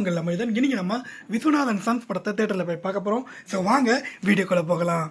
உங்கள் அமைதன். இன்னைக்கு நம்ம விஸ்வநாதன் சன்ஸ் படத்தை தேட்டரில் போய் பார்க்க போகிறோம். ஸோ வாங்க வீடியோக்குள்ளே போகலாம்.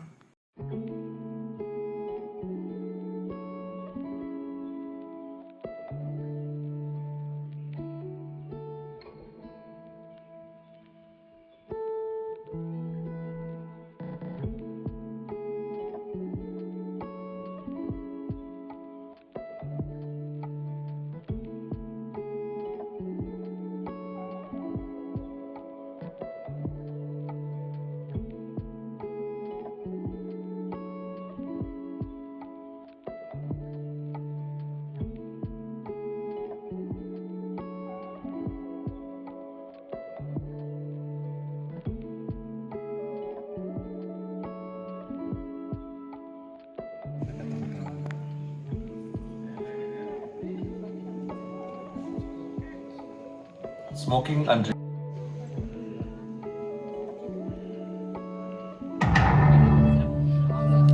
Smoking and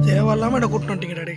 தேவையில்லாமல் என்ன கூட்டிட்டு வந்துட்டீங்க டாடி.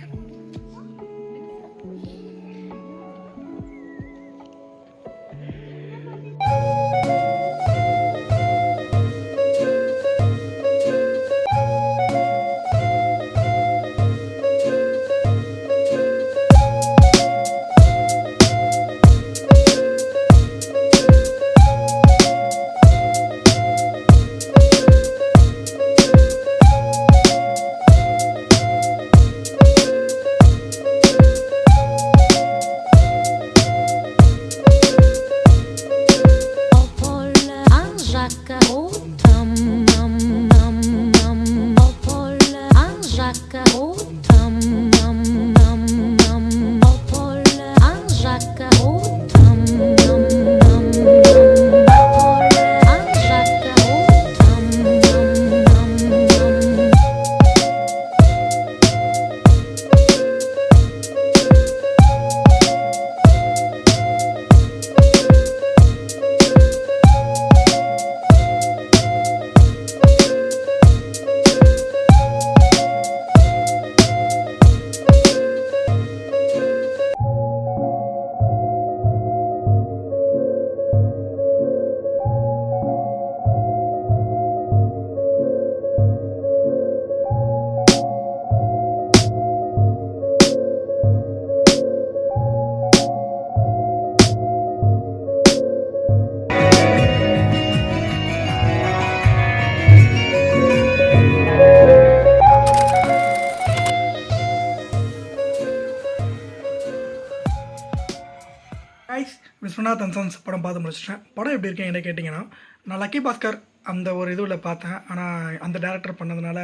விஸ்வநாதன் சன்ஸ் படம் பார்த்து முடிச்சிட்டேன். படம் எப்படி இருக்கேன் என்ன கேட்டிங்கன்னா, நான் லக்கி பாஸ்கர் அந்த ஒரு இதுவில் பார்த்தேன். ஆனால் அந்த டேரக்டர் பண்ணதுனால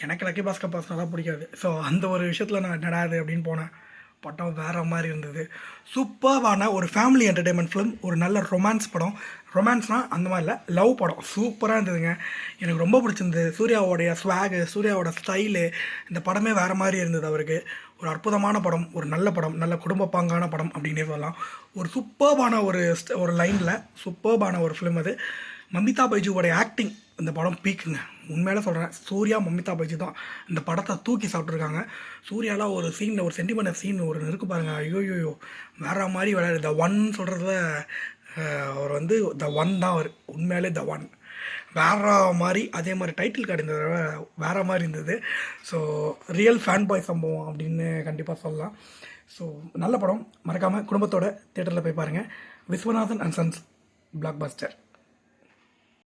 எனக்கு லக்கி பாஸ்கர் பர்சனலாக பிடிக்காது. ஸோ அந்த ஒரு விஷயத்தில் நான் நடாது அப்படின்னு போனேன். படம் வேறு மாதிரி இருந்தது. சூப்பரான ஒரு ஃபேமிலி என்டர்டெயின்மெண்ட் ஃபிலிம், ஒரு நல்ல ரொமான்ஸ் படம். ரொமான்ஸ்னால் அந்த மாதிரி இல்லை, லவ் படம். சூப்பராக இருந்ததுங்க, எனக்கு ரொம்ப பிடிச்சிருந்தது. சூர்யாவோடைய ஸ்வாகு, சூர்யாவோட ஸ்டைலு, இந்த படமே வேறு மாதிரி இருந்தது. அவருக்கு ஒரு அற்புதமான படம், ஒரு நல்ல படம், நல்ல குடும்ப பாங்கான படம் அப்படின்னே சொல்லலாம். ஒரு சூப்பர்பான ஒரு லைனில் சூப்பர்பான ஒரு ஃபிலிம் அது. மமிதா பைஜுவோடைய ஆக்டிங் இந்த படம் பீக்குங்க. உண்மையில சொல்கிறேன், சூர்யா மமிதா பைஜு தான் இந்த படத்தை தூக்கி சாப்பிட்ருக்காங்க. சூர்யாலாம் ஒரு சீனில் ஒரு சென்டிமெண்ட் சீன் ஒரு இருக்கு பாருங்கள், ஐயோயோ வேறு மாதிரி விளையாடு. த ஒன் சொல்கிறதுல அவர் வந்து த ஒன் தான் அவர், உண்மையிலே த ஒன் வேறு மாதிரி. அதே மாதிரி டைட்டில் கார்டு இந்த தடவை வேறு மாதிரி இருந்தது. ஸோ ரியல் ஃபேன் பாய் சம்பவம் அப்படின்னு கண்டிப்பாக சொல்லலாம். ஸோ நல்ல படம், மறக்காமல் குடும்பத்தோட தியேட்டரில் போய் பாருங்கள். Viswanathan and sons black Bastar.